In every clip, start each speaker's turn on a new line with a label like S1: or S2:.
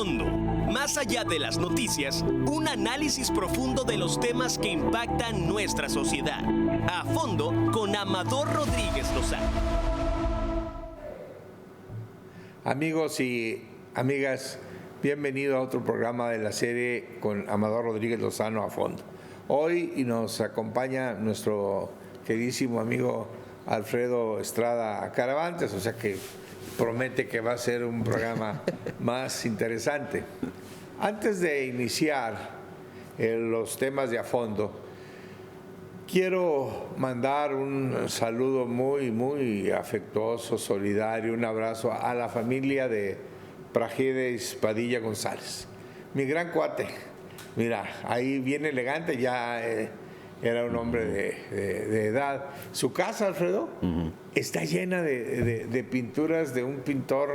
S1: fondo. Más allá de las noticias, un análisis profundo de los temas que impactan nuestra sociedad. A fondo con Amador Rodríguez Lozano.
S2: Amigos y amigas, bienvenido a otro programa de la serie con Amador Rodríguez Lozano, A Fondo. Hoy nos acompaña nuestro queridísimo amigo Alfredo Estrada Caravantes, o sea que promete que va a ser un programa más interesante. Antes de iniciar los temas de A Fondo, quiero mandar un saludo muy afectuoso, solidario, un abrazo a la familia de Praxedes Padilla González, mi gran cuate. Mira, ahí bien elegante, ya era un hombre de edad. Su casa, Alfredo, está llena de pinturas de un pintor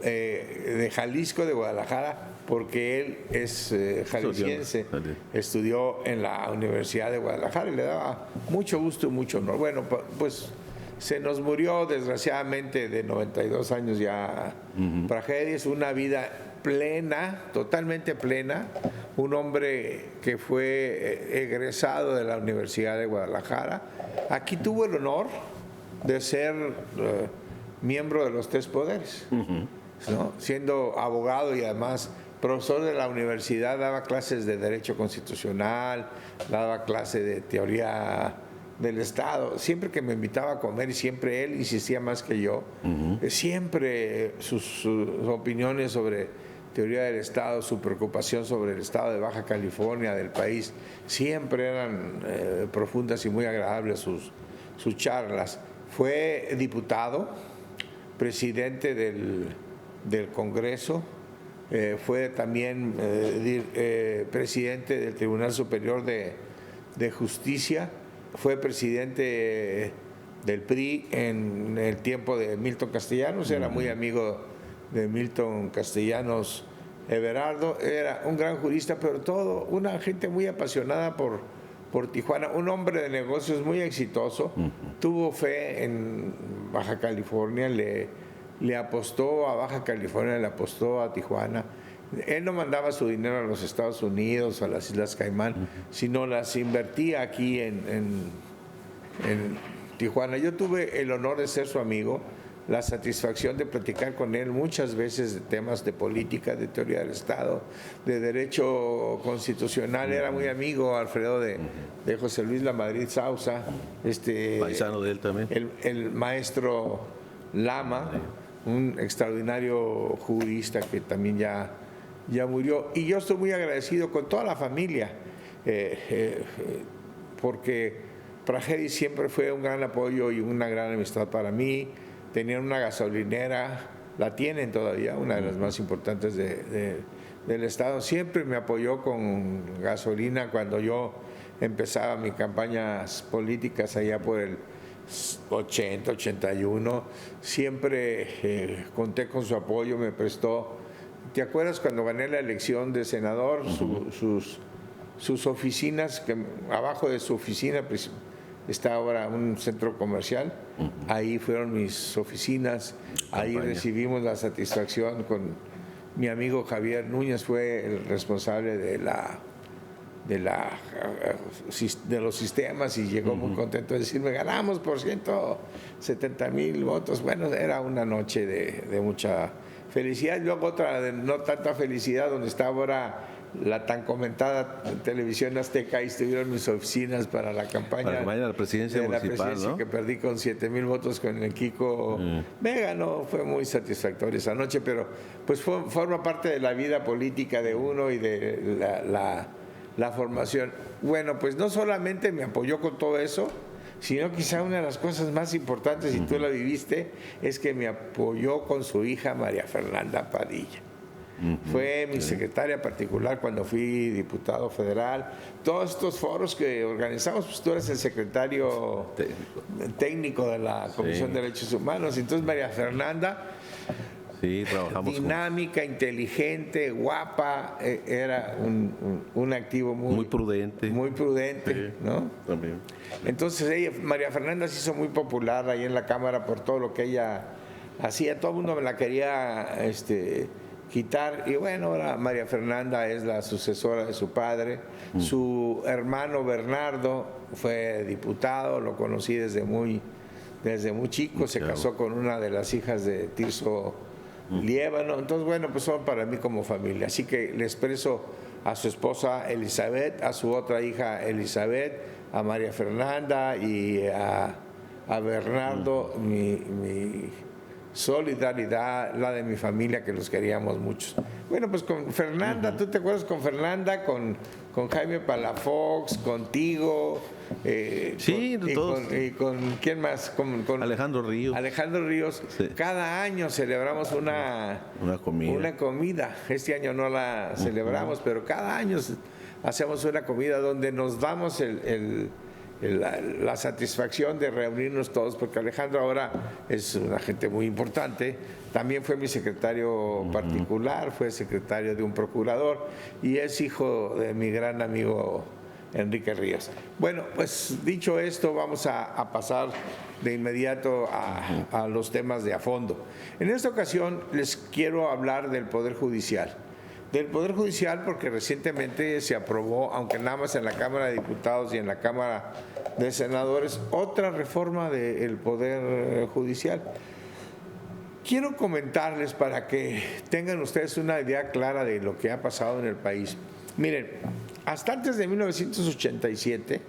S2: de Jalisco, de Guadalajara, porque él es jalisciense, estudió en la Universidad de Guadalajara y le daba mucho gusto y mucho honor. Bueno, pues se nos murió desgraciadamente de 92 años ya Praxedes, una vida plena, totalmente plena, un hombre que fue egresado de la Universidad de Guadalajara. Aquí tuvo el honor de ser miembro de los 3 poderes, ¿no? Siendo abogado y además profesor de la universidad, daba clases de Derecho Constitucional, daba clases de Teoría del Estado. Siempre que me invitaba a comer, y siempre él insistía más que yo, siempre sus opiniones sobre Teoría del Estado, su preocupación sobre el estado de Baja California, del país, siempre eran profundas y muy agradables sus charlas. Fue diputado, presidente del Congreso, fue también presidente del Tribunal Superior de Justicia, fue presidente del PRI en el tiempo de Milton Castellanos, era muy amigo de Milton Castellanos Everardo, era un gran jurista, pero todo, una gente muy apasionada por Tijuana, un hombre de negocios muy exitoso, tuvo fe en Baja California, le apostó a Baja California, le apostó a Tijuana. Él no mandaba su dinero a los Estados Unidos, a las Islas Caimán, sino las invertía aquí en Tijuana. Yo tuve el honor de ser su amigo, la satisfacción de platicar con él muchas veces de temas de política, de teoría del Estado, de derecho constitucional. Era muy amigo, Alfredo, de José Luis Lamadrid Sausa,
S3: paisano de él también.
S2: El maestro Lama, un extraordinario jurista que también ya murió. Y yo estoy muy agradecido con toda la familia, porque Praxedes siempre fue un gran apoyo y una gran amistad para mí. Tenían una gasolinera, la tienen todavía, una de las más importantes del Estado. Siempre me apoyó con gasolina cuando yo empezaba mis campañas políticas allá por el 80, 81. Siempre conté con su apoyo, me prestó. ¿Te acuerdas cuando gané la elección de senador? Sus oficinas, que abajo de su oficina está ahora un centro comercial, ahí fueron mis oficinas, ahí recibimos la satisfacción con mi amigo Javier Núñez, fue el responsable de los sistemas, y llegó muy contento de decirme, ganamos por 170,000 votos. Bueno, era una noche de mucha felicidad. Luego otra de no tanta felicidad, donde está ahora la tan comentada Televisión Azteca, ahí estuvieron mis oficinas para la campaña
S3: de la presidencia municipal, ¿no?
S2: Que perdí con 7,000 votos con el Kiko Vega. No fue muy satisfactoria esa noche, pero pues forma parte de la vida política de uno y de la formación. Bueno, pues no solamente me apoyó con todo eso, sino quizá una de las cosas más importantes, y tú la viviste, es que me apoyó con su hija María Fernanda Padilla. Fue mi secretaria particular cuando fui diputado federal. Todos estos foros que organizamos, pues tú eres el secretario técnico de la Comisión de Derechos Humanos. Entonces María Fernanda, trabajamos dinámica, inteligente, guapa, era un activo muy prudente, ¿no?
S3: También.
S2: Entonces María Fernanda se hizo muy popular ahí en la Cámara por todo lo que ella hacía. Todo el mundo me la quería quitar. Y bueno, ahora María Fernanda es la sucesora de su padre. Su hermano Bernardo fue diputado, lo conocí desde muy chico, se casó con una de las hijas de Tirso Liévano. Entonces, bueno, pues son para mí como familia. Así que le expreso a su esposa Elizabeth, a su otra hija Elizabeth, a María Fernanda y a Bernardo, mi solidaridad, la de mi familia, que los queríamos mucho. Bueno, pues con Fernanda, ¿tú te acuerdas con Fernanda, con Jaime Palafox, contigo?
S3: Sí, todos.
S2: Y con ¿quién más? Con
S3: Alejandro Ríos.
S2: Alejandro Ríos. Sí. Cada año celebramos una comida. Este año no la celebramos, pero cada año hacemos una comida donde nos damos la satisfacción de reunirnos todos, porque Alejandro ahora es una gente muy importante. También fue mi secretario particular, fue secretario de un procurador y es hijo de mi gran amigo Enrique Ríos. Bueno, pues dicho esto, vamos a pasar de inmediato a los temas de a fondo. En esta ocasión les quiero hablar del Poder Judicial. Del Poder Judicial porque recientemente se aprobó, aunque nada más en la Cámara de Diputados y en la Cámara de Senadores, otra reforma del Poder Judicial. Quiero comentarles para que tengan ustedes una idea clara de lo que ha pasado en el país. Miren, hasta antes de 1987,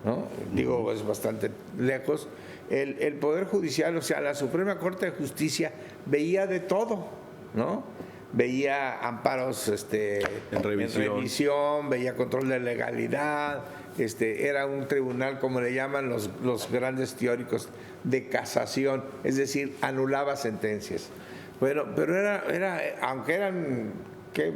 S2: ¿no? Digo, es bastante lejos, el Poder Judicial, o sea, la Suprema Corte de Justicia veía de todo, ¿no? Veía amparos en revisión, veía control de legalidad, era un tribunal, como le llaman los grandes teóricos, de casación, es decir, anulaba sentencias. Bueno, pero era aunque eran, ¿qué?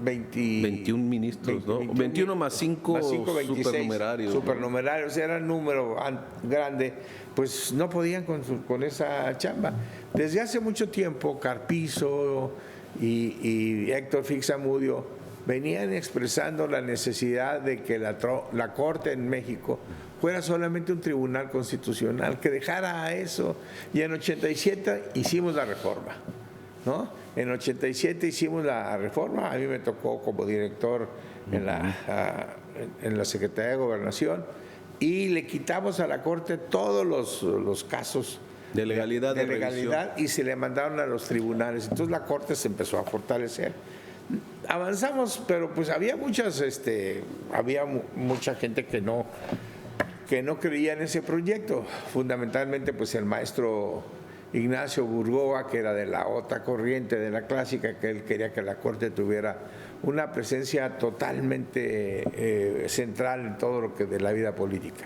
S2: 21
S3: ministros, ¿no? 21 más 5 supernumerarios.
S2: Supernumerarios, era un número grande, pues no podían con esa chamba. Desde hace mucho tiempo, Carpizo y Héctor Fix-Amudio venían expresando la necesidad de que la Corte en México fuera solamente un tribunal constitucional, que dejara eso. Y en 87 hicimos la reforma, ¿no? En 87 hicimos la reforma, a mí me tocó como director en la Secretaría de Gobernación y le quitamos a la Corte todos los casos
S3: de legalidad,
S2: y se le mandaron a los tribunales. Entonces la Corte se empezó a fortalecer. Avanzamos, pero pues había mucha gente que no creía en ese proyecto. Fundamentalmente pues el maestro Ignacio Burgoa, que era de la otra corriente, de la clásica, que él quería que la Corte tuviera una presencia totalmente central en todo lo que de la vida política.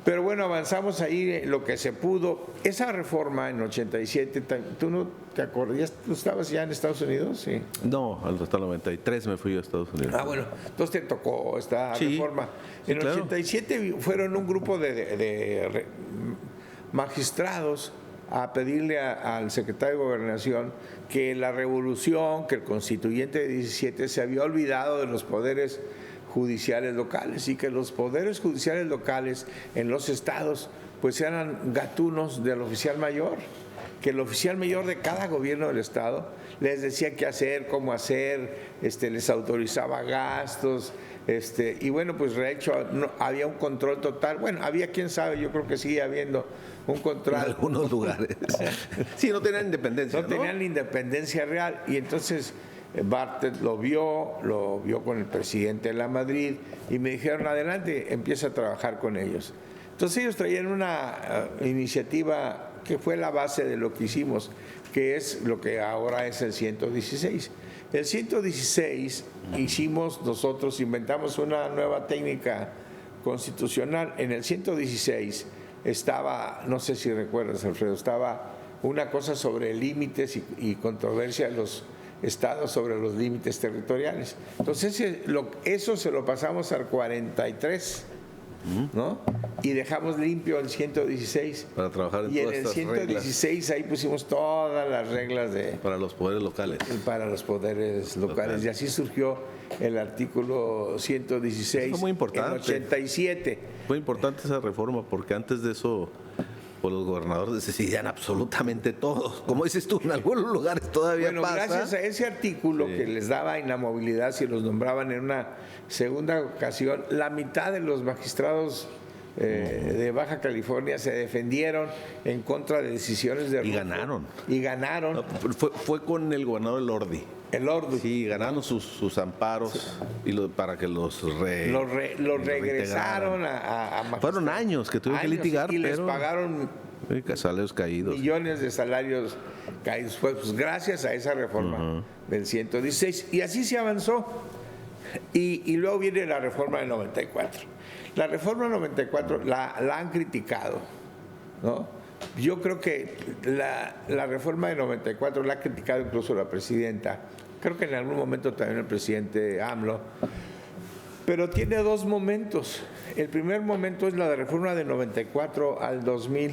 S2: Pero bueno, avanzamos ahí lo que se pudo. Esa reforma en 87, ¿tú no te acordás? ¿Tú estabas ya en Estados Unidos? Sí.
S3: No, hasta el 93 me fui a Estados Unidos.
S2: Ah, bueno, entonces te tocó esta reforma. En el 87 fueron un grupo de magistrados a pedirle al secretario de Gobernación que la revolución, que el constituyente de 17 se había olvidado de los poderes judiciales locales y que los poderes judiciales locales en los estados pues eran gatunos del oficial mayor, que el oficial mayor de cada gobierno del estado les decía qué hacer, cómo hacer, les autorizaba gastos, y bueno, pues de hecho había un control total. Bueno, había, quién sabe, yo creo que sigue habiendo un control.
S3: En algunos lugares. Sí, no tenían independencia.
S2: No tenían la independencia real y entonces Bartlett lo vio con el presidente de la Madrid y me dijeron, adelante, empieza a trabajar con ellos. Entonces ellos traían una iniciativa que fue la base de lo que hicimos, que es lo que ahora es el 116. El 116 nosotros inventamos una nueva técnica constitucional. En el 116 estaba, no sé si recuerdas, Alfredo, estaba una cosa sobre límites y controversia de los estados sobre los límites territoriales. Entonces eso se lo pasamos al 43, ¿no? Y dejamos limpio el 116.
S3: Para trabajar en todas estas reglas.
S2: Y en el 116 ahí pusimos todas las reglas
S3: para los poderes locales.
S2: Para los poderes locales. Y así surgió el artículo 116.
S3: Fue muy importante.
S2: En 87.
S3: Fue importante esa reforma porque antes de eso pues los gobernadores decidían absolutamente todo. Como dices tú, en algunos lugares todavía pasa.
S2: Gracias a ese artículo que les daba inamovilidad si los nombraban en una segunda ocasión, la mitad de los magistrados de Baja California se defendieron en contra de decisiones de
S3: y ganaron.
S2: Y ganaron.
S3: No, fue con el gobernador Elordi.
S2: Elordi.
S3: Sí, ganaron sus amparos y para que los
S2: regresaron a
S3: fueron años que tuvieron que litigar,
S2: y les
S3: pero
S2: pagaron
S3: salarios caídos.
S2: Millones de salarios caídos. Pues gracias a esa reforma del 116. Y así se avanzó. Y luego viene la reforma del 94. La reforma del 94 la han criticado, ¿no? Yo creo que la reforma del 94 la ha criticado incluso la presidenta. Creo que en algún momento también el presidente AMLO. Pero tiene dos momentos. El primer momento es la de reforma del 94 al 2000,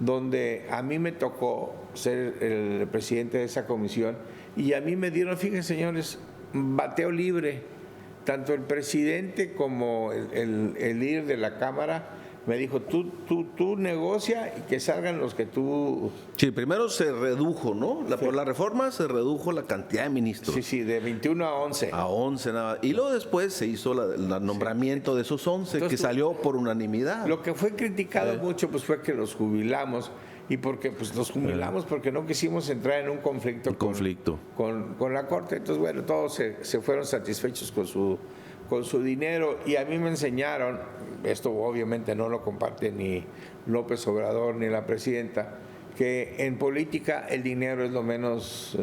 S2: donde a mí me tocó ser el presidente de esa comisión y a mí me dieron, fíjense señores, bateo libre. Tanto el presidente como el líder de la Cámara me dijo, tú negocia y que salgan los que tú...
S3: Sí, primero se redujo, ¿no? Por la reforma se redujo la cantidad de ministros.
S2: Sí, de 21 a 11.
S3: A 11 nada. Y luego después se hizo el nombramiento de esos 11, entonces, que salió por unanimidad.
S2: Lo que fue criticado mucho pues fue que los jubilamos. Y porque pues los jubilamos porque no quisimos entrar en un conflicto con la Corte. Entonces, bueno, todos se fueron satisfechos con su dinero. Y a mí me enseñaron, esto obviamente no lo comparte ni López Obrador ni la presidenta, que en política el dinero es lo menos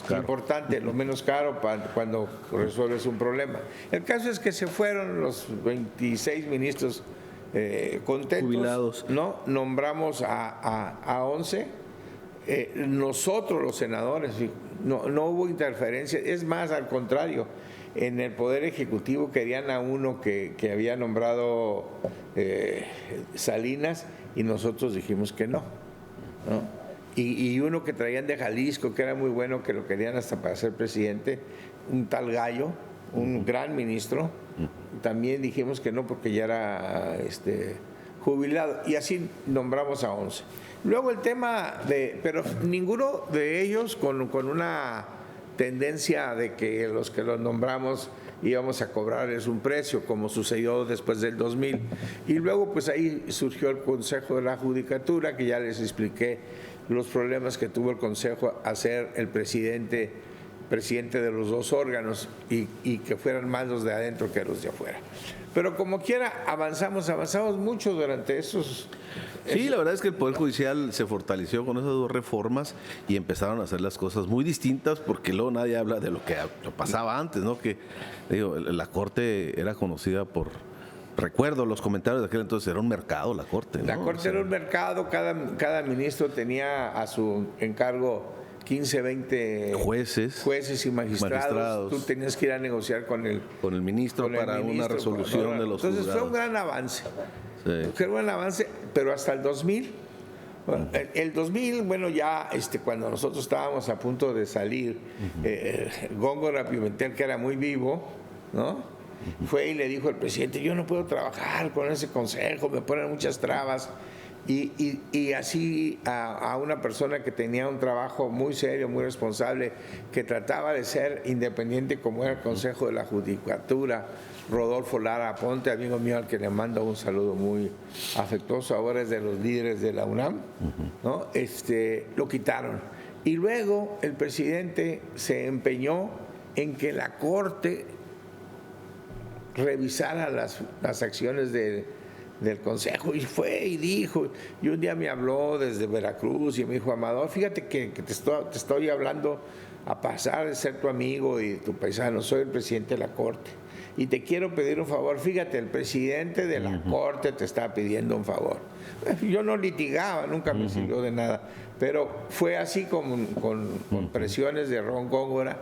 S2: importante, lo menos caro cuando resuelves un problema. El caso es que se fueron los 26 ministros contentos,
S3: jubilados,
S2: ¿no? Nombramos a 11, nosotros los senadores, no hubo interferencia, es más, al contrario, en el Poder Ejecutivo querían a uno que había nombrado Salinas y nosotros dijimos que no. Y uno que traían de Jalisco, que era muy bueno, que lo querían hasta para ser presidente, un tal Gallo, un gran ministro, también dijimos que no porque ya era jubilado, y así nombramos a 11. Luego el tema pero ninguno de ellos con una tendencia de que los nombramos íbamos a cobrarles un precio, como sucedió después del 2000. Y luego pues ahí surgió el Consejo de la Judicatura, que ya les expliqué los problemas que tuvo el Consejo a ser el presidente de los dos órganos y que fueran más los de adentro que los de afuera. Pero como quiera, avanzamos mucho durante esos...
S3: Sí, la verdad es que el Poder Judicial se fortaleció con esas dos reformas y empezaron a hacer las cosas muy distintas, porque luego nadie habla de lo que pasaba antes, ¿no? Que la Corte era conocida por... Recuerdo los comentarios de aquel entonces, era un mercado la Corte, ¿no?
S2: La Corte era un mercado, cada ministro tenía a su encargo 15, 20 jueces y magistrados. Tú tenías que ir a negociar con el
S3: ministro para una resolución de los juzgados.
S2: Entonces fue un gran avance. Fue un gran avance, pero hasta el 2000. Bueno, el 2000, bueno, ya cuando nosotros estábamos a punto de salir, Góngora Pimentel, que era muy vivo, ¿no? Fue y le dijo al presidente, yo no puedo trabajar con ese consejo, me ponen muchas trabas. Y así a una persona que tenía un trabajo muy serio, muy responsable, que trataba de ser independiente como era el Consejo de la Judicatura, Rodolfo Lara Aponte, amigo mío al que le mando un saludo muy afectuoso, ahora es de los líderes de la UNAM, ¿no? Lo quitaron. Y luego el presidente se empeñó en que la Corte revisara las acciones del Consejo, y fue y dijo, y un día me habló desde Veracruz y me dijo, Amador, fíjate que te estoy hablando a pasar de ser tu amigo y tu paisano, soy el presidente de la Corte y te quiero pedir un favor. Fíjate, el presidente de la Corte te está pidiendo un favor. Yo no litigaba, nunca me sirvió de nada, pero fue así con presiones de Ron Góngora,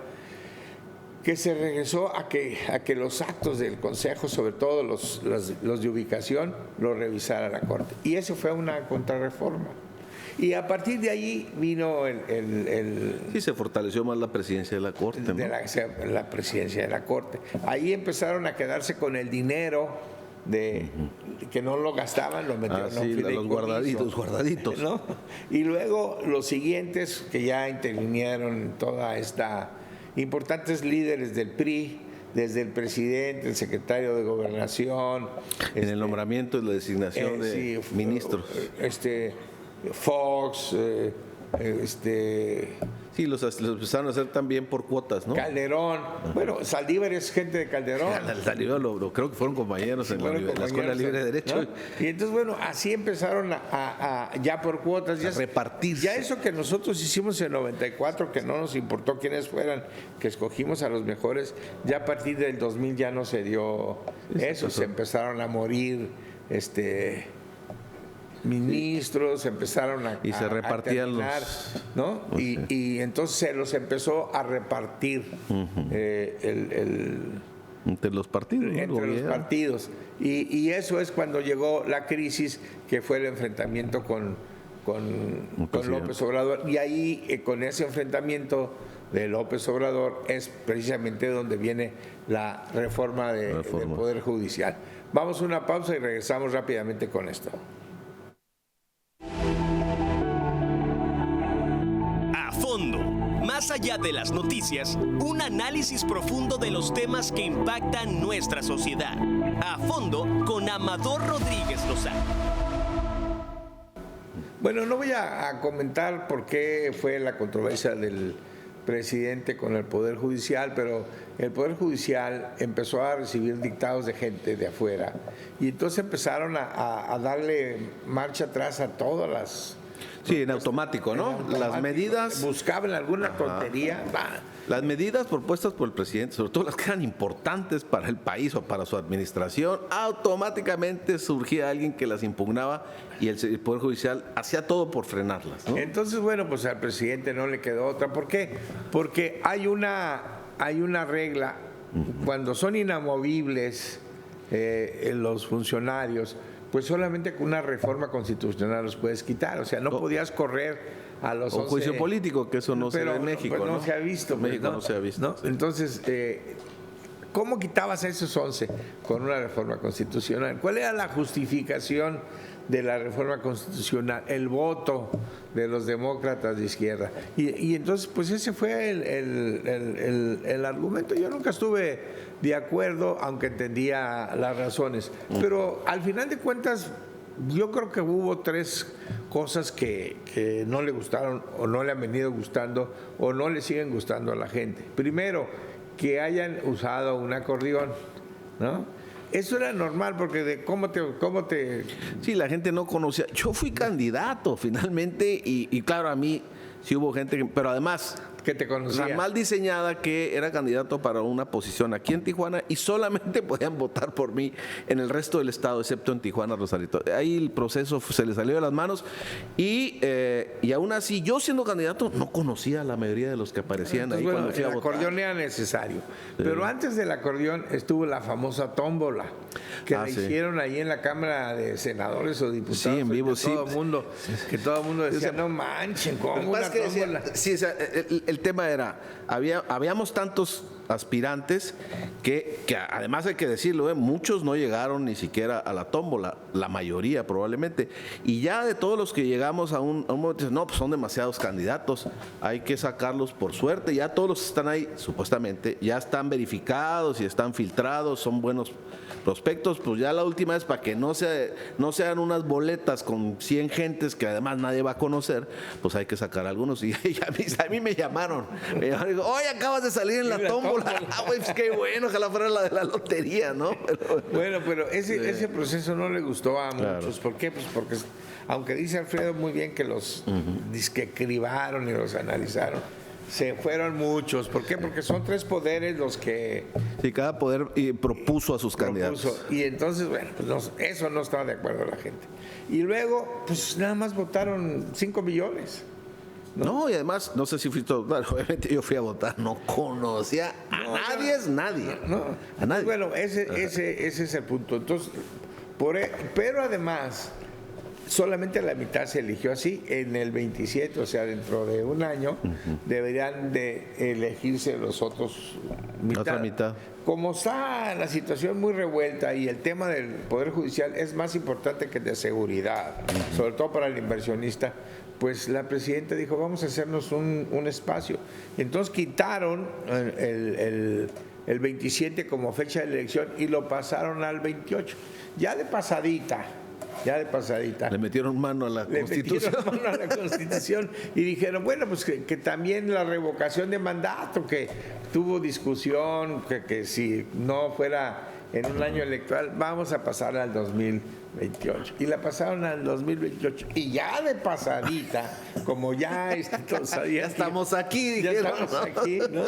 S2: que se regresó a que los actos del Consejo, sobre todo los de ubicación, los revisara la Corte. Y eso fue una contrarreforma. Y a partir de ahí vino
S3: Sí, se fortaleció más la presidencia de la Corte, ¿no?
S2: La presidencia de la Corte. Ahí empezaron a quedarse con el dinero de que no lo gastaban, lo metieron a un fideicomiso,
S3: los guardaditos.
S2: ¿No? Y luego los siguientes que ya intervinieron en toda esta, importantes líderes del PRI, desde el presidente, el secretario de Gobernación.
S3: En el nombramiento y la designación de ministros.
S2: Fox,
S3: Sí, los empezaron a hacer también por cuotas, ¿no?
S2: Calderón. Bueno, Saldívar es gente de Calderón.
S3: Saldívar creo que fueron compañeros en la Escuela Libre de Derecho.
S2: ¿No? Y entonces, bueno, así empezaron ya por cuotas. Ya
S3: repartirse.
S2: Ya eso que nosotros hicimos en 94, que no nos importó quiénes fueran, que escogimos a los mejores, ya a partir del 2000 ya no se dio eso. Se empezaron a morir ministros, empezaron
S3: y se repartían
S2: terminar, ¿no? Y entonces se los empezó a repartir
S3: entre los partidos, ¿no?
S2: Entre los partidos. Y eso es cuando llegó la crisis, que fue el enfrentamiento con López Obrador. Y ahí, con ese enfrentamiento de López Obrador, es precisamente donde viene la reforma del Poder Judicial. Vamos a una pausa y regresamos rápidamente con esto.
S1: Más allá de las noticias, un análisis profundo de los temas que impactan nuestra sociedad. A fondo con Amador Rodríguez Lozano.
S2: Bueno, no voy a comentar por qué fue la controversia del presidente con el Poder Judicial, pero el Poder Judicial empezó a recibir dictados de gente de afuera y entonces empezaron a darle marcha atrás a todas las...
S3: Sí, en automático, ¿no? Las medidas...
S2: Buscaban alguna tontería.
S3: Las medidas propuestas por el presidente, sobre todo las que eran importantes para el país o para su administración, automáticamente surgía alguien que las impugnaba y el Poder Judicial hacía todo por frenarlas, ¿no?
S2: Entonces, bueno, pues al presidente no le quedó otra. ¿Por qué? Porque hay una regla, cuando son inamovibles los funcionarios, pues solamente con una reforma constitucional los puedes quitar. O sea, no podías correr a los 11...
S3: juicio político, que eso no se ve en México,
S2: pues no se ha visto.
S3: México no se ha visto.
S2: ¿No? Entonces, ¿cómo quitabas a esos 11 con una reforma constitucional? ¿Cuál era la justificación de la reforma constitucional? El voto de los demócratas de izquierda. Y entonces, pues ese fue el argumento. Yo nunca estuve de acuerdo, aunque entendía las razones. Pero al final de cuentas, yo creo que hubo 3 cosas que no le gustaron o no le han venido gustando o no le siguen gustando a la gente. Primero, que hayan usado un acordeón, ¿no? Eso era normal porque cómo te...
S3: Sí, la gente no conocía. Yo fui candidato finalmente y claro, a mí sí hubo gente pero además...
S2: que te conocía.
S3: Mal diseñada, que era candidato para una posición aquí en Tijuana y solamente podían votar por mí en el resto del estado, excepto en Tijuana, Rosarito. Ahí el proceso se le salió de las manos y aún así, yo siendo candidato, no conocía a la mayoría de los que aparecían. Entonces, ahí cuando fui a votar.
S2: El acordeón era necesario. Sí. Pero antes del acordeón estuvo la famosa tómbola, que la hicieron ahí en la Cámara de Senadores o Diputados.
S3: Sí, en vivo, sí.
S2: Que todo el mundo decía, no manchen, ¿cómo una tómbola?
S3: Sí, o sea, el tema era, habíamos tantos aspirantes que además hay que decirlo, muchos no llegaron ni siquiera a la tómbola, la mayoría probablemente, y ya de todos los que llegamos a un momento, no, pues son demasiados candidatos, hay que sacarlos por suerte, ya todos los que están ahí, supuestamente, ya están verificados y están filtrados, son buenos prospectos, pues ya la última es para que no sean unas boletas con 100 gentes que además nadie va a conocer, pues hay que sacar algunos, y a mí me llamaron, oye, acabas de salir en la tómbola. Pues qué bueno, ojalá fuera la de la lotería, ¿no?
S2: Pero ese proceso no le gustó a muchos. Claro. ¿Por qué? Pues porque, aunque dice Alfredo muy bien que los que cribaron y los analizaron, se fueron muchos. ¿Por qué? Porque son 3 poderes los que...
S3: Sí, cada poder propuso a sus candidatos.
S2: Y entonces, bueno, pues eso no estaba de acuerdo la gente. Y luego, pues nada más votaron 5 millones.
S3: No, y además, no sé si fui todo, claro, obviamente yo fui a votar, no conocía a nadie, es nadie.
S2: A nadie. Bueno, ese es el punto. Entonces, pero además, solamente la mitad se eligió así. En el 27, o sea, dentro de un año, deberían de elegirse los otros
S3: Otra mitad.
S2: Como está la situación muy revuelta y el tema del Poder Judicial es más importante que de seguridad, sobre todo para el inversionista, pues la presidenta dijo, vamos a hacernos un espacio. Y entonces quitaron el 27 como fecha de elección y lo pasaron al 28. Ya de pasadita.
S3: Le metieron mano a la Constitución.
S2: Le metieron mano a la Constitución y dijeron, bueno, pues que también la revocación de mandato, que tuvo discusión, que si no fuera en un año electoral, vamos a pasar al 2028. Y la pasaron al 2028. Y ya de pasadita, como ya
S3: estamos aquí,
S2: dijeron, ya estamos aquí, ¿no?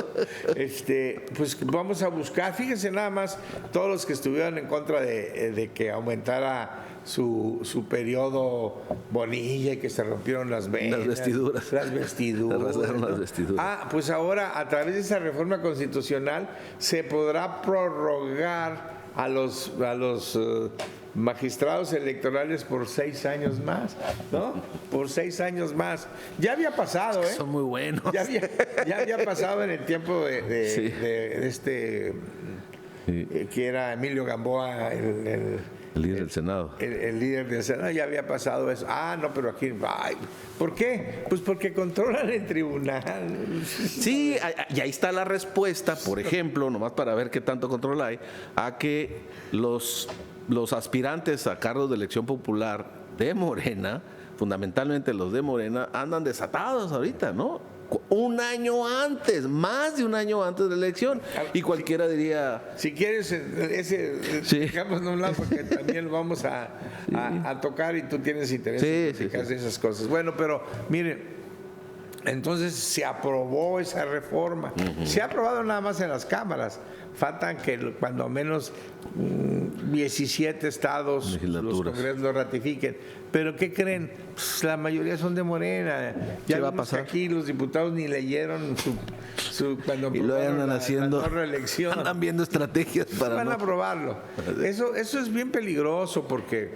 S2: Pues vamos a buscar, fíjense nada más, todos los que estuvieron en contra de que aumentara su periodo Bonilla y que se rompieron las venas.
S3: Las vestiduras.
S2: Las vestiduras. Pues ahora a través de esa reforma constitucional se podrá prorrogar a los magistrados electorales por 6 años más, ¿no? Por 6 años más. Ya había pasado, ¿eh?
S3: Son muy buenos.
S2: Ya había pasado en el tiempo de que era Emilio Gamboa, el
S3: líder del Senado.
S2: El líder del Senado, ya había pasado eso. No, pero aquí, ¿por qué? Pues porque controlan el tribunal.
S3: Sí, y ahí está la respuesta, por ejemplo, nomás para ver qué tanto control hay, a que los aspirantes a cargos de elección popular de Morena, fundamentalmente los de Morena, andan desatados ahorita, ¿no? Un año antes, más de un año antes de la elección. Y cualquiera diría...
S2: Si quieres, dejamos de un lado porque también lo vamos a tocar y tú tienes interés en platicar de esas cosas. Bueno, pero miren, entonces se aprobó esa reforma. Se ha aprobado nada más en las cámaras. Faltan que cuando menos 17 estados los congresos lo ratifiquen. Pero ¿qué creen? Pues la mayoría son de Morena. Ya
S3: va a pasar.
S2: Aquí los diputados ni leyeron cuando
S3: y lo andan haciendo.
S2: La reelección.
S3: Andan viendo estrategias para
S2: van a aprobarlo. Eso es bien peligroso porque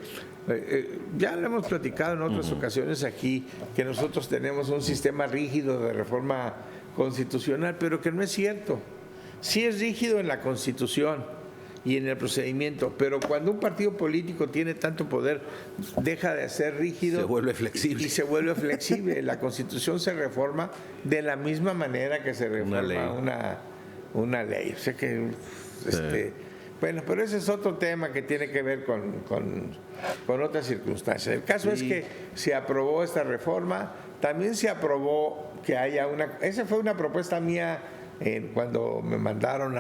S2: ya lo hemos platicado en otras ocasiones aquí, que nosotros tenemos un sistema rígido de reforma constitucional, pero que no es cierto. Sí es rígido en la Constitución y en el procedimiento, pero cuando un partido político tiene tanto poder, deja de ser rígido.
S3: Se vuelve flexible.
S2: Y se vuelve flexible. La Constitución se reforma de la misma manera que se reforma una ley. O sea que, bueno, pero ese es otro tema que tiene que ver con otras circunstancias. El caso es que se aprobó esta reforma, también se aprobó que haya esa fue una propuesta mía cuando me mandaron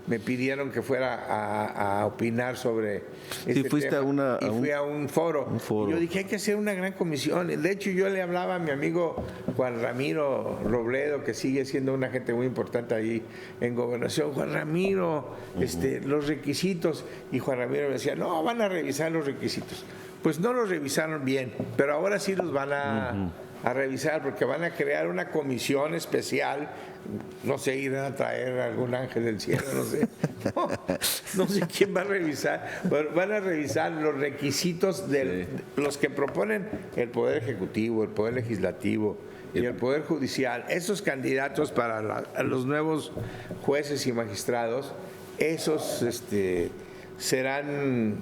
S2: me pidieron que fuera a opinar sobre este tema. Fui a un foro. Y yo dije, hay que hacer una gran comisión. De hecho, yo le hablaba a mi amigo Juan Ramiro Robledo, que sigue siendo una gente muy importante ahí en Gobernación. Juan Ramiro, los requisitos. Y Juan Ramiro me decía, no, van a revisar los requisitos. Pues no los revisaron bien, pero ahora sí los van a revisar porque van a crear una comisión especial. No sé, irán a traer a algún ángel del cielo, no sé. No sé quién va a revisar. Van a revisar los requisitos de los que proponen el Poder Ejecutivo, el Poder Legislativo y el Poder Judicial. Esos candidatos para los nuevos jueces y magistrados, esos serán...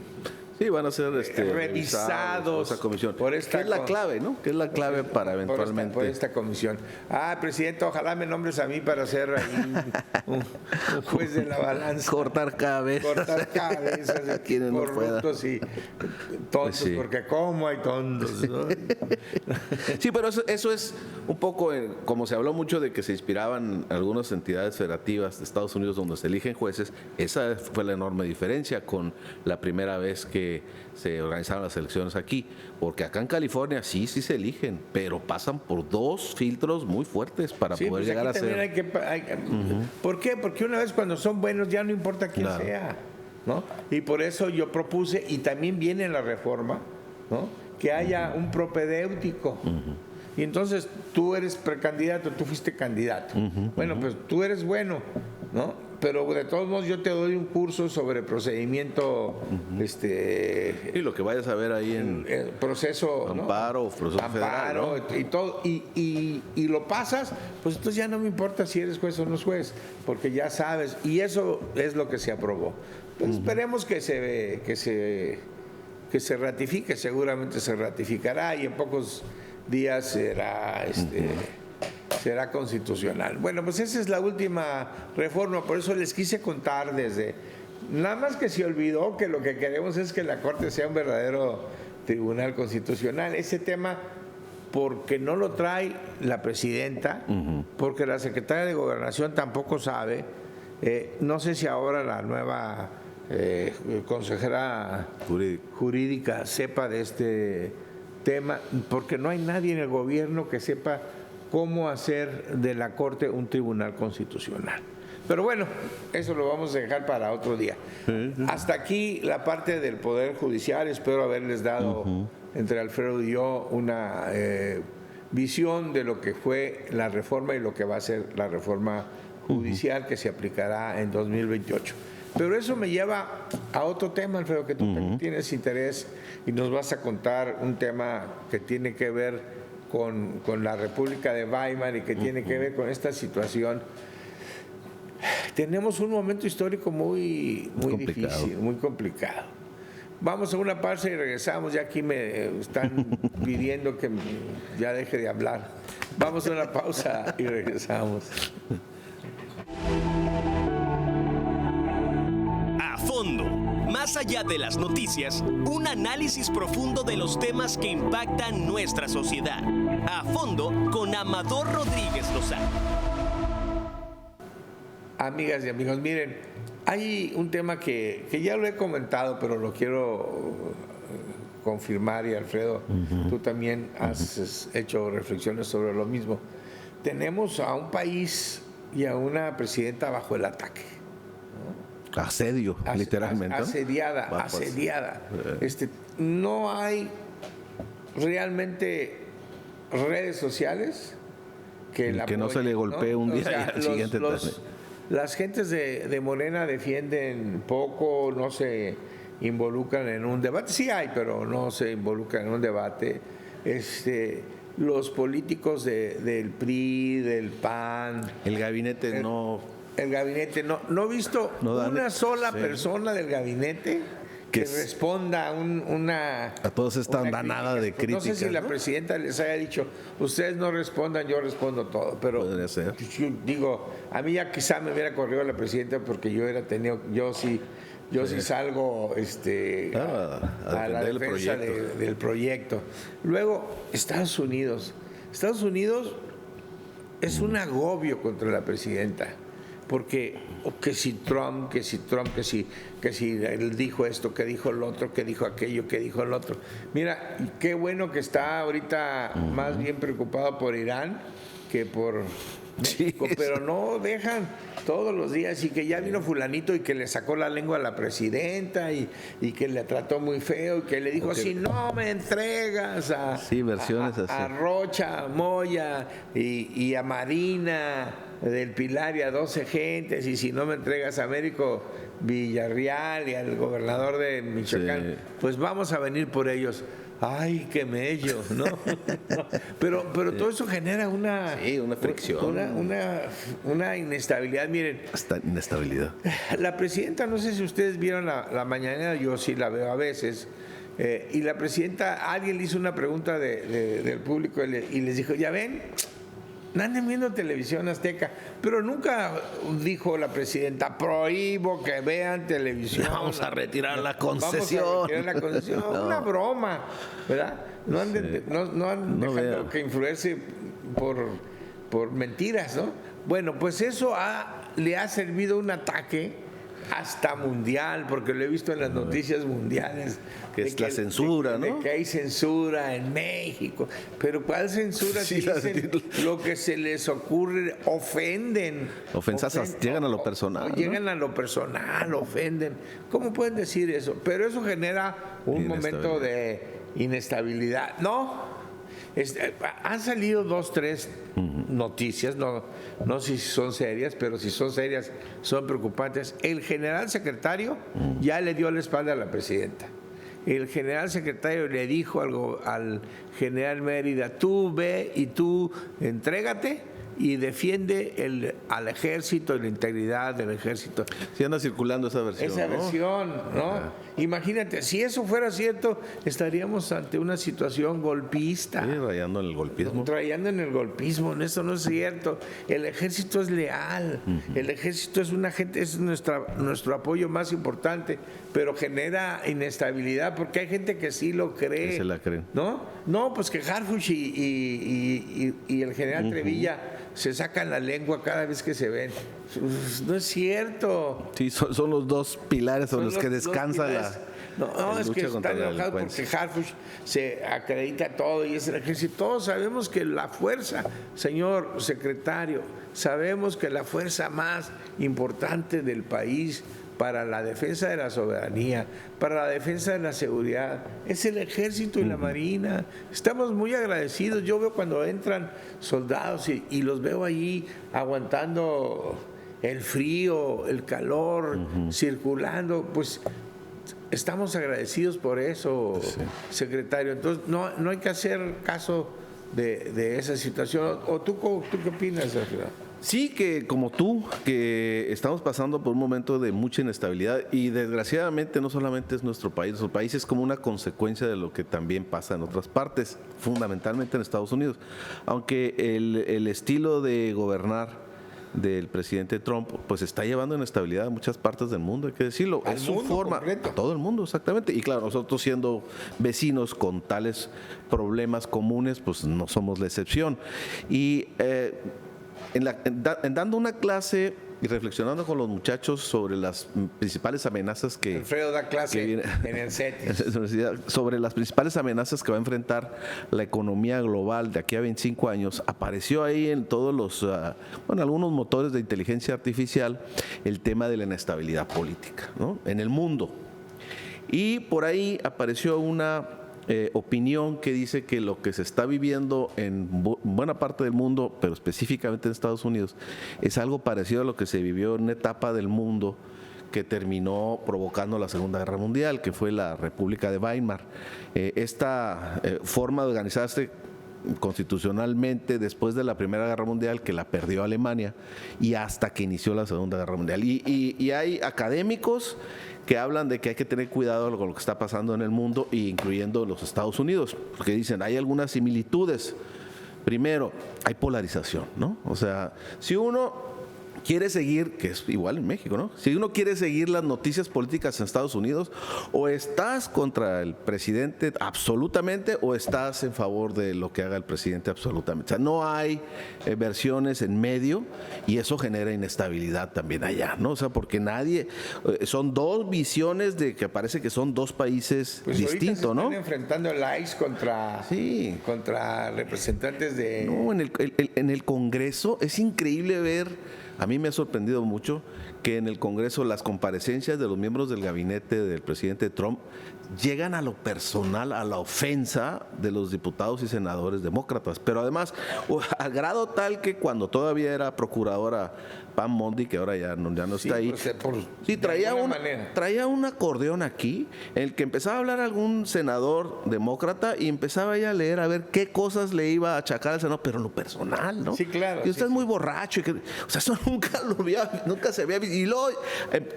S3: Sí, van a ser
S2: revisados
S3: por esa comisión.
S2: Que
S3: es la clave, ¿no? Que es la clave para eventualmente...
S2: Por esta comisión. Presidente, ojalá me nombres a mí para ser ahí un juez de la balanza.
S3: Cortar cabezas.
S2: De
S3: quienes no puedan.
S2: Corruptos y tontos, porque ¿cómo hay tontos? ¿No?
S3: Sí, pero eso es un poco, como se habló mucho de que se inspiraban algunas entidades federativas de Estados Unidos donde se eligen jueces, esa fue la enorme diferencia con la primera vez que se organizaron las elecciones aquí, porque acá en California sí se eligen, pero pasan por 2 filtros muy fuertes para poder llegar a ser.
S2: ¿Por qué? Porque una vez cuando son buenos ya no importa quién sea, ¿no? Y por eso yo propuse, y también viene en la reforma, ¿no?, que haya un propedéutico. Y entonces tú eres precandidato, tú fuiste candidato. Bueno, pues tú eres bueno, ¿no? Pero de todos modos yo te doy un curso sobre procedimiento,
S3: Y lo que vayas a ver ahí en
S2: proceso,
S3: amparo,
S2: ¿no?
S3: o proceso federal, ¿no?
S2: Y todo, y lo pasas, pues entonces ya no me importa si eres juez o no es juez, porque ya sabes, y eso es lo que se aprobó. Pues esperemos que se ratifique, seguramente se ratificará y en pocos días será constitucional. Bueno, pues esa es la última reforma, por eso les quise contar nada más que se olvidó que lo que queremos es que la Corte sea un verdadero tribunal constitucional. Ese tema, porque no lo trae la presidenta, porque la secretaria de Gobernación tampoco sabe, no sé si ahora la nueva consejera jurídica sepa de este tema, porque no hay nadie en el gobierno que sepa cómo hacer de la Corte un tribunal constitucional. Pero bueno, eso lo vamos a dejar para otro día. Hasta aquí la parte del Poder Judicial. Espero haberles dado, entre Alfredo y yo, una visión de lo que fue la reforma y lo que va a ser la reforma judicial que se aplicará en 2028. Pero eso me lleva a otro tema, Alfredo, que tú también tienes interés y nos vas a contar un tema que tiene que ver con la República de Weimar y que tiene que ver con esta situación. Tenemos un momento histórico muy difícil, muy complicado. Vamos a una pausa y regresamos. Ya aquí me están pidiendo que ya deje de hablar. Vamos a una pausa y regresamos.
S1: A fondo. Más allá de las noticias, un análisis profundo de los temas que impactan nuestra sociedad. A fondo con Amador Rodríguez Lozano.
S2: Amigas y amigos, miren, hay un tema que ya lo he comentado, pero lo quiero confirmar, y Alfredo, tú también has hecho reflexiones sobre lo mismo. Tenemos a un país y a una presidenta bajo el ataque.
S3: Asedio, literalmente.
S2: Asediada. No hay realmente redes sociales que la
S3: no
S2: apoyen,
S3: se le golpee un día y al siguiente
S2: las gentes de Morena defienden poco, no se involucran en un debate. Sí hay, pero no se involucran en un debate. Los políticos del PRI, del PAN.
S3: El gabinete no
S2: he visto una sola persona del gabinete que responda a
S3: toda esta andanada de críticas.
S2: No sé si la presidenta les haya dicho, ustedes no respondan, yo respondo todo. Pero
S3: podría ser.
S2: Yo digo, a mí ya quizá me hubiera corrido la presidenta porque yo sí salgo a la defensa del proyecto. Luego, Estados Unidos es un agobio contra la presidenta. Porque que si Trump, que si él dijo esto, que dijo el otro, que dijo aquello, que dijo el otro. Mira, qué bueno que está ahorita más bien preocupado por Irán que por México, pero no dejan todos los días, y que ya vino fulanito y que le sacó la lengua a la presidenta y que le trató muy feo y que le dijo, si no me entregas a Rocha, a Moya y a Marina del Pilar y a 12 gentes, y si no me entregas a Américo Villarreal y al gobernador de Michoacán, pues vamos a venir por ellos. Ay, qué mello, ¿no? Pero todo eso genera una
S3: fricción,
S2: una inestabilidad. Miren,
S3: hasta inestabilidad.
S2: La presidenta, no sé si ustedes vieron la mañanera, yo sí la veo a veces, y la presidenta, alguien le hizo una pregunta del público y les dijo, ya ven, no anden viendo televisión azteca, pero nunca dijo la presidenta, prohíbo que vean televisión.
S3: Vamos a retirar la concesión.
S2: Vamos a retirar la concesión. No. Una broma, ¿verdad? No han dejado que influirse por mentiras, ¿no? Bueno, pues eso le ha servido un ataque hasta mundial, porque lo he visto en las noticias mundiales.
S3: Que es la censura, ¿no?
S2: De que hay censura en México. Pero ¿cuál censura? Si dicen lo que se les ocurre, ofenden.
S3: Ofensas llegan a lo personal.
S2: Llegan a lo personal, ofenden. ¿Cómo pueden decir eso? Pero eso genera un momento de inestabilidad. No, han salido 2, 3 noticias, no sé si son serias, pero si son serias, son preocupantes. El general secretario ya le dio la espalda a la presidenta. El general secretario le dijo al general Mérida, tú ve y tú entrégate y defiende al ejército y la integridad del ejército.
S3: Sí anda circulando esa versión.
S2: Esa versión, ¿no? Imagínate, si eso fuera cierto, estaríamos ante una situación golpista.
S3: Sí, rayando en el golpismo.
S2: Rayando en el golpismo, eso no es cierto. El ejército es leal, el ejército es una gente, es nuestro apoyo más importante, pero genera inestabilidad porque hay gente que sí lo cree.
S3: Que se la creen.
S2: No, pues que Harfuch y el general Trevilla se sacan la lengua cada vez que se ven. No es cierto.
S3: Sí, son los dos pilares sobre los que descansa la
S2: No, es que están enojados porque Harfuch se acredita todo y es el ejército. Todos sabemos que la fuerza, señor secretario, sabemos que la fuerza más importante del país para la defensa de la soberanía, para la defensa de la seguridad, es el ejército y la marina. Estamos muy agradecidos. Yo veo cuando entran soldados y los veo allí aguantando el frío, el calor, circulando, pues estamos agradecidos por eso, secretario. Entonces no hay que hacer caso de esa situación. ¿O tú qué opinas, Sergio?
S3: Sí, que como tú, que estamos pasando por un momento de mucha inestabilidad y desgraciadamente no solamente es nuestro país es como una consecuencia de lo que también pasa en otras partes, fundamentalmente en Estados Unidos. Aunque el estilo de gobernar del presidente Trump pues está llevando inestabilidad a muchas partes del mundo, hay que decirlo. Es su forma, a todo el mundo, exactamente. Y claro, nosotros siendo vecinos con tales problemas comunes, pues no somos la excepción. Y en dando una clase y reflexionando con los muchachos sobre las principales amenazas que...
S2: Alfredo da clase en el CETIS.
S3: Sobre las principales amenazas que va a enfrentar la economía global de aquí a 25 años, apareció ahí en todos los, algunos motores de inteligencia artificial, el tema de la inestabilidad política, ¿no? En el mundo. Y por ahí apareció una opinión que dice que lo que se está viviendo en buena parte del mundo, pero específicamente en Estados Unidos, es algo parecido a lo que se vivió en una etapa del mundo que terminó provocando la Segunda Guerra Mundial, que fue la República de Weimar. Esta forma de organizarse constitucionalmente después de la Primera Guerra Mundial, que la perdió Alemania, y hasta que inició la Segunda Guerra Mundial. Y hay académicos que hablan de que hay que tener cuidado con lo que está pasando en el mundo, incluyendo los Estados Unidos, porque dicen, hay algunas similitudes. Primero, hay polarización, ¿no? O sea, si uno quiere seguir, que es igual en México, ¿no? Si uno quiere seguir las noticias políticas en Estados Unidos, o estás contra el presidente absolutamente, o estás en favor de lo que haga el presidente absolutamente. O sea, no hay versiones en medio, y eso genera inestabilidad también allá, ¿no? O sea, porque son dos visiones de que parece que son dos países distintos, ¿no?
S2: Están enfrentando el ICE contra representantes de...
S3: No, en el Congreso es increíble ver. A mí me ha sorprendido mucho que en el Congreso las comparecencias de los miembros del gabinete del presidente Trump llegan a lo personal, a la ofensa de los diputados y senadores demócratas, pero además al grado tal que cuando todavía era procuradora Pam Bondi, que ahora ya no está ahí, traía un acordeón aquí en el que empezaba a hablar algún senador demócrata y empezaba ella a leer a ver qué cosas le iba a achacar al senador, pero en lo personal, ¿no?
S2: Sí, claro.
S3: Y usted es muy borracho. O sea, eso nunca se había visto. Y luego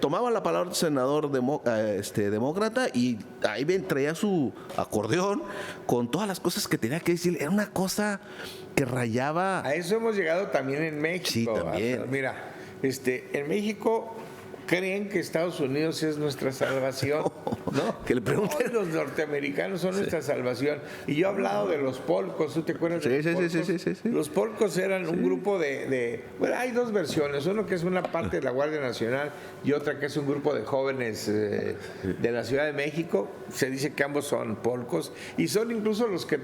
S3: tomaba la palabra el senador demócrata y ahí traía su acordeón con todas las cosas que tenía que decir. Era una cosa que rayaba.
S2: A eso hemos llegado también en México.
S3: Sí, también.
S2: Mira, en México creen que Estados Unidos es nuestra salvación, ¿no?
S3: Que le pregunten.
S2: Los norteamericanos son nuestra salvación. Y yo he hablado de los polcos, ¿tú te acuerdas de los polcos?
S3: Sí.
S2: Los polcos eran un grupo bueno, hay dos versiones, uno que es una parte de la Guardia Nacional y otra que es un grupo de jóvenes de la Ciudad de México. Se dice que ambos son polcos y son incluso los que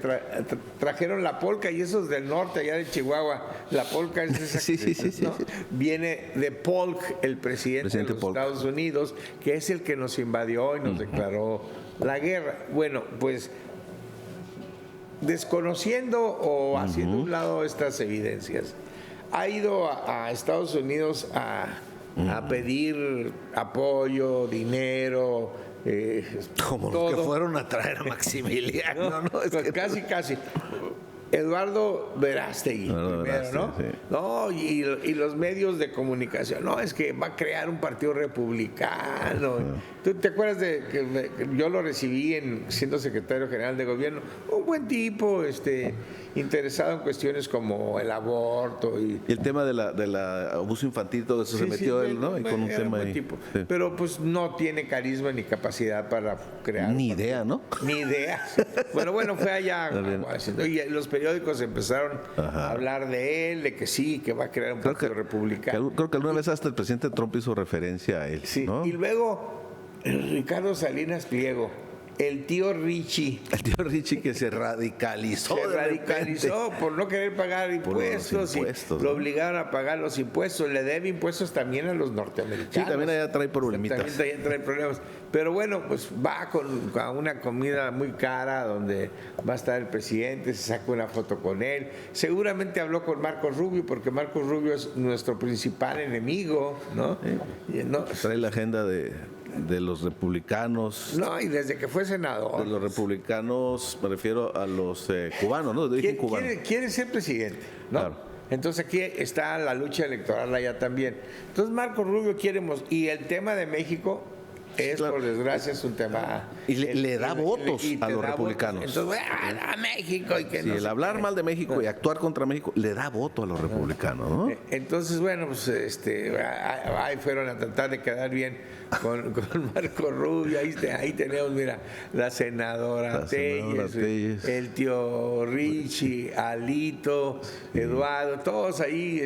S2: trajeron la polca, y esos del norte, allá de Chihuahua. La polca es esa, ¿no? Viene de Polk, el presidente de los Estados Unidos, que es el que nos invadió y nos declaró la guerra. Bueno, pues desconociendo o haciendo a un lado estas evidencias, ha ido a Estados Unidos a pedir apoyo, dinero,
S3: como
S2: todo.
S3: los que fueron a traer a Maximiliano, ¿no?
S2: Pues casi. Eduardo Verástegui, primero, ¿no?
S3: Sí.
S2: No, y los medios de comunicación, no, es que va a crear un partido republicano. ¿Tú te acuerdas de que yo lo recibí siendo secretario general de gobierno? Un buen tipo, interesado en cuestiones como el aborto y
S3: el tema de la abuso infantil, todo eso se metió él, ¿no? Y con un tema ahí.
S2: Tipo.
S3: Sí.
S2: Pero pues no tiene carisma ni capacidad para crear.
S3: Ni idea, ¿no?
S2: Ni idea. Bueno, fue allá. Y los periódicos empezaron a hablar de él, de que sí, que va a crear un partido republicano.
S3: Creo que alguna vez hasta el presidente Trump hizo referencia a él.
S2: Sí,
S3: ¿no?
S2: y luego Ricardo Salinas Pliego, el tío Richie.
S3: El tío Richie que se radicalizó.
S2: Por no querer pagar impuestos.
S3: Impuestos,
S2: y lo obligaron a pagar los impuestos. Le debe impuestos también a los norteamericanos.
S3: Sí, también allá trae problemitas.
S2: También trae problemas. Pero bueno, pues va a una comida muy cara donde va a estar el presidente, se saca una foto con él. Seguramente habló con Marcos Rubio, porque Marcos Rubio es nuestro principal enemigo, ¿no?
S3: Trae la agenda de los republicanos.
S2: No, y desde que fue senador.
S3: De los republicanos, me refiero a los cubanos, ¿no?
S2: Quiere ser presidente, ¿no? Claro. Entonces aquí está la lucha electoral allá también. Entonces Marcos Rubio y el tema de México es, claro, por desgracia, es un tema.
S3: Y le da votos a los republicanos.
S2: Entonces, a México. Y que
S3: sí, el hablar mal de México y actuar contra México le da voto a los republicanos, ¿no?
S2: Entonces, bueno, pues ahí fueron a tratar de quedar bien con Marco Rubio. Ahí tenemos, mira, la senadora Telles, el tío Richie, Alito, Eduardo, todos ahí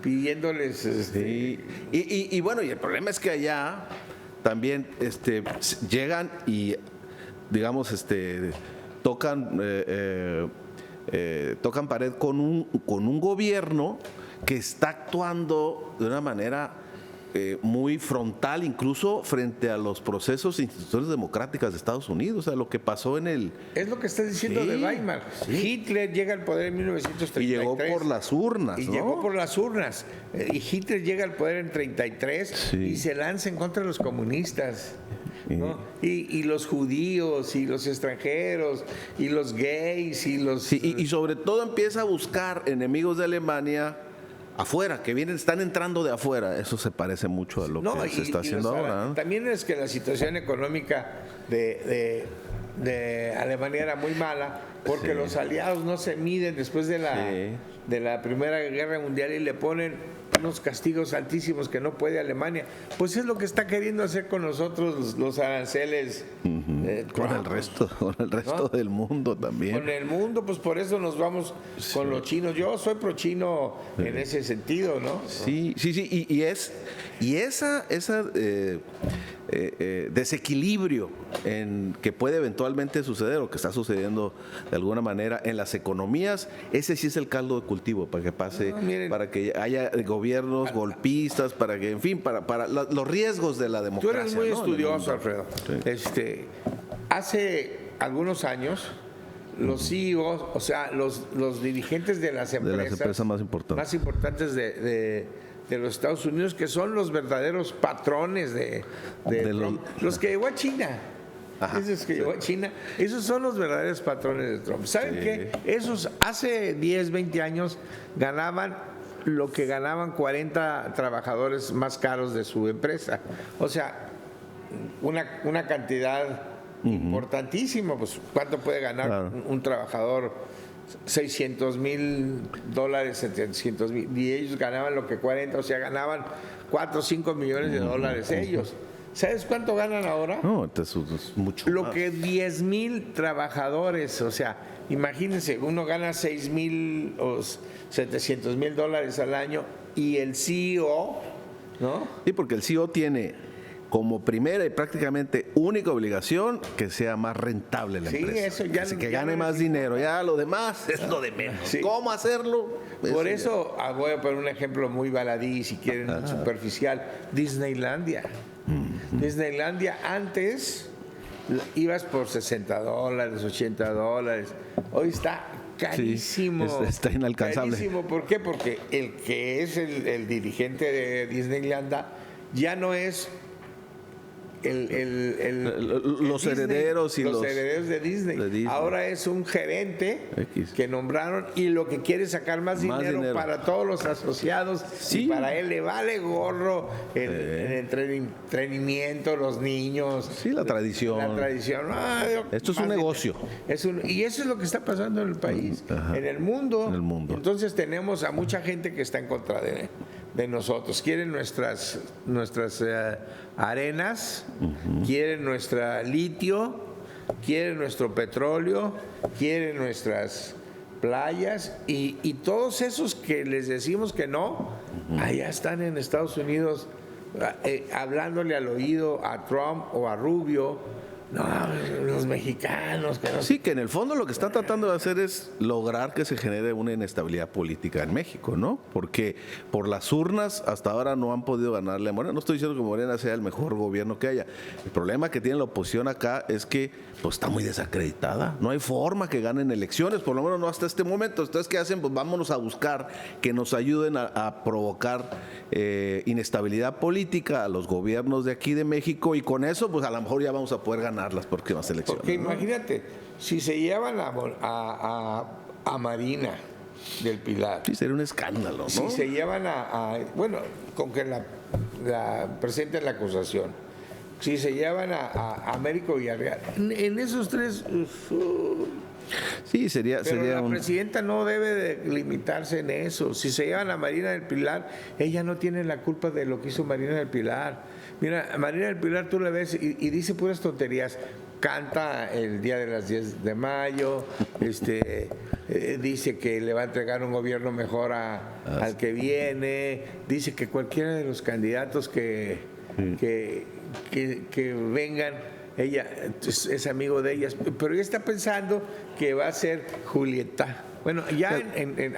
S2: pidiéndoles.
S3: Sí. Y bueno, y el problema es que allá también llegan y, digamos, tocan pared con un gobierno que está actuando de una manera muy frontal, incluso frente a los procesos e instituciones democráticas de Estados Unidos. O sea, lo que pasó en el...
S2: Es lo que estás diciendo de Weimar. Sí. Hitler llega al poder en 1933.
S3: Y llegó por las urnas, ¿no?
S2: Llegó por las urnas. Y Hitler llega al poder en 33 y se lanza en contra de los comunistas, ¿no? Y los judíos, y los extranjeros, y los gays, y los...
S3: Sí, y sobre todo empieza a buscar enemigos de Alemania afuera, que están entrando de afuera. Eso se parece mucho a lo que se está haciendo ahora, ¿no?
S2: También es que la situación económica de Alemania era muy mala, porque los aliados no se miden después de la Primera Guerra Mundial y le ponen unos castigos altísimos que no puede Alemania. Pues es lo que está queriendo hacer con nosotros los aranceles.
S3: Con el resto ¿no? del mundo también.
S2: Con el mundo, pues por eso nos vamos con los chinos. Yo soy pro chino en ese sentido, ¿no?
S3: Sí. Y esa desequilibrio que puede eventualmente suceder o que está sucediendo de alguna manera en las economías, ese sí es el caldo de cultivo para que pase, para que haya gobiernos golpistas, para que, en fin, para los riesgos de la democracia.
S2: Tú eres muy estudioso, Alfredo.
S3: Sí.
S2: Hace algunos años los CEOs, o sea, los dirigentes de las empresas
S3: más importantes
S2: de los Estados Unidos, que son los verdaderos patrones de Trump, los que llevó a China. Esos que llevó a China, esos son los verdaderos patrones de Trump. ¿Saben qué? Esos hace 10, 20 años ganaban lo que ganaban 40 trabajadores más caros de su empresa. O sea, una cantidad importantísima. Pues, ¿cuánto puede ganar un trabajador? $600,000, $700,000, y ellos ganaban lo que 40, o sea, ganaban 4 o 5 millones de dólares ellos. ¿Sabes cuánto ganan ahora?
S3: No, entonces es mucho
S2: lo
S3: más.
S2: que 10,000 trabajadores, o sea, imagínense, uno gana $6,000 o $700,000 al año, y el CEO, ¿no?
S3: Sí, porque el CEO tiene como primera y prácticamente única obligación que sea más rentable la empresa.
S2: Eso ya,
S3: que gane más dinero. Ya lo demás es lo de menos. Sí. ¿Cómo hacerlo?
S2: Por eso voy a poner un ejemplo muy baladí, si quieren, superficial. Disneylandia. Disneylandia antes ibas por $60, $80. Hoy está carísimo.
S3: Sí, está inalcanzable.
S2: Carísimo. ¿Por qué? Porque el que es el dirigente de Disneyland ya no es
S3: los herederos y
S2: los herederos de Disney. Ahora es un gerente que nombraron y lo que quiere es sacar más dinero para todos los asociados. Sí. Y para él le vale gorro el entretenimiento, los niños.
S3: Sí, la tradición. Esto es un negocio.
S2: Y eso es lo que está pasando en el país. En el mundo. Entonces tenemos a mucha gente que está en contra de nosotros. Quieren nuestras arenas, quieren nuestra litio, quieren nuestro petróleo, quieren nuestras playas y todos esos que les decimos que no, allá están en Estados Unidos hablándole al oído a Trump o a Rubio. No, los mexicanos que no.
S3: Sí, que en el fondo lo que está tratando de hacer es lograr que se genere una inestabilidad política en México, ¿no? Porque por las urnas hasta ahora no han podido ganarle a Morena. No estoy diciendo que Morena sea el mejor gobierno que haya. El problema que tiene la oposición acá es que pues está muy desacreditada. No hay forma que ganen elecciones, por lo menos no hasta este momento. Entonces, ¿qué hacen? Pues vámonos a buscar que nos ayuden a provocar inestabilidad política a los gobiernos de aquí de México y con eso pues a lo mejor ya vamos a poder ganar las próximas elecciones.
S2: Porque imagínate, si se llevan a Marina del Pilar.
S3: Sí, sería un escándalo, ¿no?
S2: Si se llevan bueno, con que la presenten la acusación. Si se llevan a Américo Villarreal. En esos tres.
S3: Sí, sería
S2: la presidenta no debe de limitarse en eso. Si se llevan a Marina del Pilar, ella no tiene la culpa de lo que hizo Marina del Pilar. Mira, Marina del Pilar tú la ves y dice puras tonterías. Canta el día de las 10 de mayo, dice que le va a entregar un gobierno mejor al que viene, dice que cualquiera de los candidatos que vengan, ella es amigo de ellas, pero ella está pensando que va a ser Julieta. Bueno, ya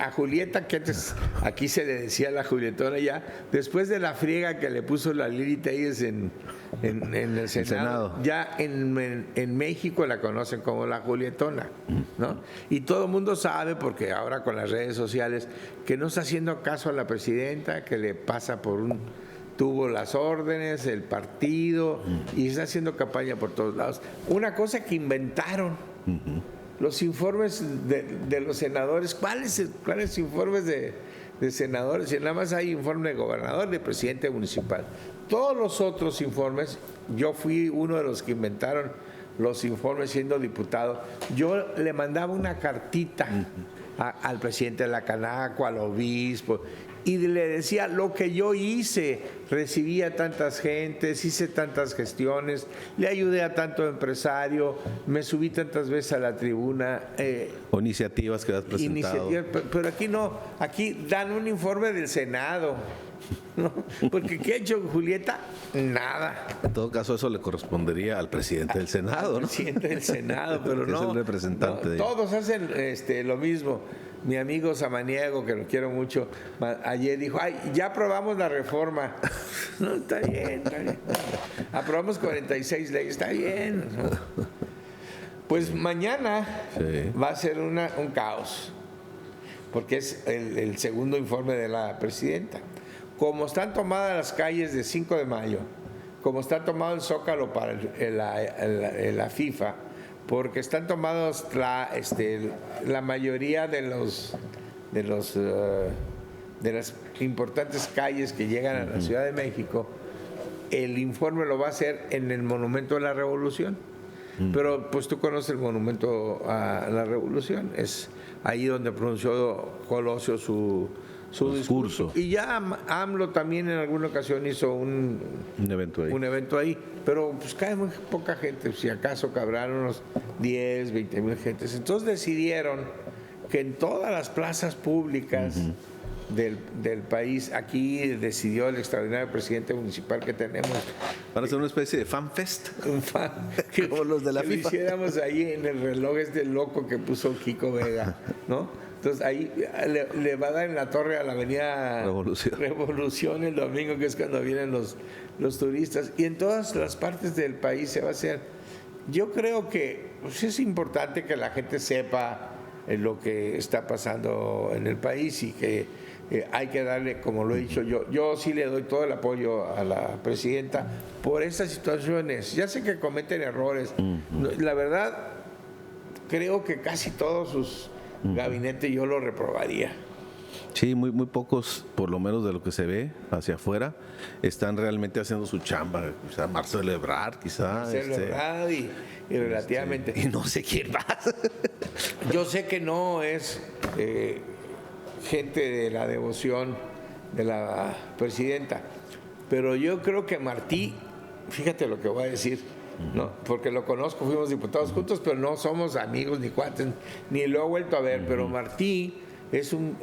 S2: a Julieta, que antes aquí se le decía la Julietona, ya después de la friega que le puso la Lili Telles en el Senado, ya en México la conocen como la Julietona, ¿no? Y todo el mundo sabe, porque ahora con las redes sociales, que no está haciendo caso a la presidenta, que le pasa por un tuvo las órdenes, el partido, y está haciendo campaña por todos lados. Una cosa que inventaron. Los informes de los senadores, ¿cuáles informes de senadores? Si nada más hay informe de gobernador, de presidente municipal. Todos los otros informes, yo fui uno de los que inventaron los informes siendo diputado. Yo le mandaba una cartita al presidente de la Canaco, al obispo, y le decía lo que yo hice, recibí a tantas gentes, hice tantas gestiones, le ayudé a tanto empresario, me subí tantas veces a la tribuna.
S3: O iniciativas que has presentado.
S2: Pero aquí no, aquí dan un informe del Senado. ¿No? Porque ¿qué ha hecho Julieta? Nada.
S3: En todo caso, eso le correspondería al presidente del Senado, ¿no?
S2: Al presidente del Senado, pero no.
S3: Es el representante.
S2: Todos hacen lo mismo. Mi amigo Samaniego, que lo quiero mucho, ayer dijo, ay, ya aprobamos la reforma. No, está bien. Aprobamos 46 leyes, está bien. Pues mañana va a ser un caos, porque es el segundo informe de la presidenta. Como están tomadas las calles de 5 de mayo, como está tomado el Zócalo para la FIFA, porque están tomados la mayoría de las importantes calles que llegan a la Ciudad de México, el informe lo va a hacer en el Monumento de la Revolución. Pero pues tú conoces el Monumento a la Revolución, es ahí donde pronunció Colosio su discurso. Y ya AMLO también en alguna ocasión hizo un evento ahí, pero pues cae muy poca gente, si acaso cabrán unos 10, 20 mil gentes. Entonces decidieron que en todas las plazas públicas del país, aquí decidió el extraordinario presidente municipal que tenemos.
S3: Van a hacer una especie de fan fest.
S2: Un fan.
S3: Como los de la FIFA.
S2: Lo hiciéramos ahí en el reloj loco que puso Kiko Vega, ¿no? Entonces ahí le va a dar en la torre a la avenida Revolución el domingo, que es cuando vienen los turistas. Y en todas las partes del país se va a hacer. yo creo que pues, es importante que la gente sepa lo que está pasando en el país y que hay que darle, como lo he dicho yo sí le doy todo el apoyo a la presidenta por estas situaciones. Ya sé que cometen errores. La verdad, creo que casi todos sus gabinetes yo lo reprobaría.
S3: Sí, muy pocos, por lo menos de lo que se ve hacia afuera, están realmente haciendo su chamba. Quizá Marcelo Ebrard,
S2: Marcelo Ebrard y relativamente.
S3: Y no sé quién más.
S2: Yo sé que no es gente de la devoción de la presidenta, pero yo creo que Martí, fíjate lo que voy a decir, ¿no? Porque lo conozco, fuimos diputados juntos, pero no somos amigos ni cuates, ni lo he vuelto a ver, pero Martí es un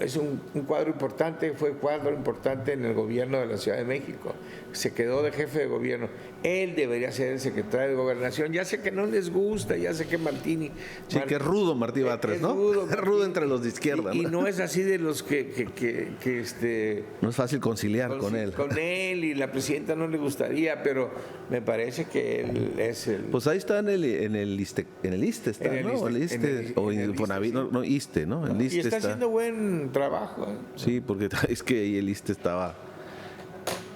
S2: cuadro importante, fue cuadro importante en el gobierno de la Ciudad de México. Se quedó de jefe de gobierno. Él debería ser el secretario de Gobernación. Ya sé que no les gusta, ya sé que Martini...
S3: Sí, que es rudo Martí Batres, ¿no? Es rudo entre los de izquierda.
S2: Y no es así de los que
S3: no es fácil conciliar con él.
S2: Con él, y la presidenta no le gustaría, pero me parece que él es el...
S3: Pues ahí está en el ISSSTE está, ¿no? El ISSSTE, o Infonavit, no, ISSSTE, ¿no? El ISSSTE
S2: y está haciendo buen trabajo.
S3: Sí, porque es que el ISSSTE estaba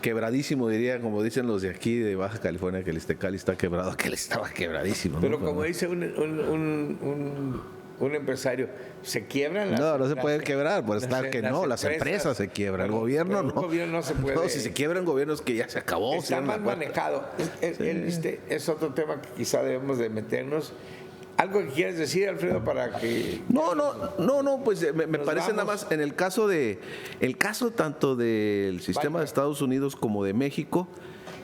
S3: quebradísimo, diría, como dicen los de aquí de Baja California, que el ISSSTECALI está quebrado, que él estaba quebradísimo, ¿no?
S2: Pero como dice un empresario, ¿se quiebran las...
S3: No se puede quebrar, por estar que no, las empresas se quiebran, el gobierno no.
S2: El gobierno no se puede...
S3: No, si se quiebra un gobierno es que ya se acabó.
S2: Está mal manejado. Es otro tema que quizá debemos de meternos. ¿Algo que quieres decir, Alfredo, para que...?
S3: No, pues me parece nada más, en el caso tanto del sistema de Estados Unidos como de México,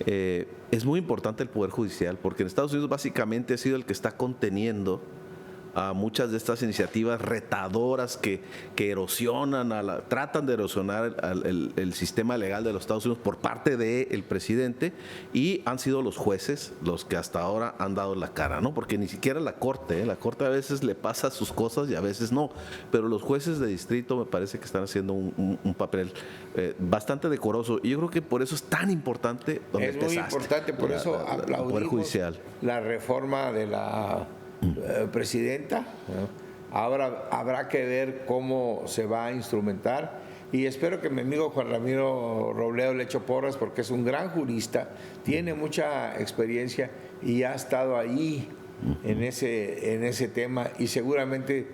S3: es muy importante el Poder Judicial, porque en Estados Unidos básicamente ha sido el que está conteniendo a muchas de estas iniciativas retadoras que erosionan, tratan de erosionar el sistema legal de los Estados Unidos por parte del presidente, y han sido los jueces los que hasta ahora han dado la cara, ¿no? Porque ni siquiera la Corte a veces le pasa sus cosas y a veces no, pero los jueces de distrito me parece que están haciendo un papel bastante decoroso, y yo creo que por eso es tan importante donde
S2: es muy importante, por eso aplaudimos
S3: Poder Judicial.
S2: La reforma de la presidenta. Ahora habrá que ver cómo se va a instrumentar, y espero que mi amigo Juan Ramiro Robledo le eche porras, porque es un gran jurista, tiene mucha experiencia y ha estado ahí en ese tema, y seguramente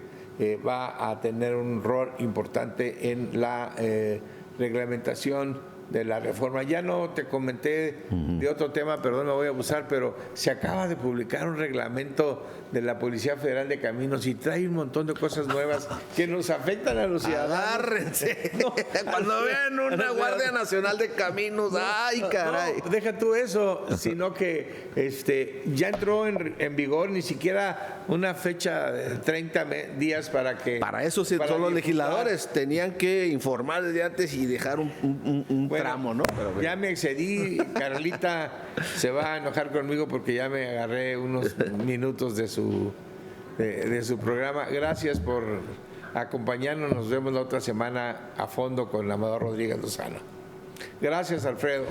S2: va a tener un rol importante en la reglamentación de la reforma. Ya no te comenté de otro tema, perdón, me voy a abusar, pero se acaba de publicar un reglamento de la Policía Federal de Caminos y trae un montón de cosas nuevas que nos afectan a los ciudadanos.
S3: Agárrense. Cuando vean una Guardia Nacional de Caminos, ¡ay, caray!
S2: No, deja tú eso, sino que ya entró en vigor, ni siquiera una fecha de 30 días para que...
S3: Para eso sí, son los legisladores, tenían que informar desde antes y dejar un tramo, ¿no? Pero
S2: ya me excedí, Carlita se va a enojar conmigo porque ya me agarré unos minutos de su programa. Gracias por acompañarnos, nos vemos la otra semana a fondo con Amador Rodríguez Lozano. Gracias, Alfredo.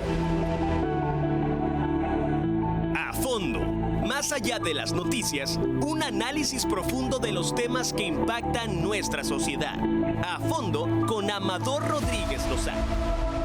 S1: A fondo, más allá de las noticias, un análisis profundo de los temas que impactan nuestra sociedad. A fondo con Amador Rodríguez Lozano.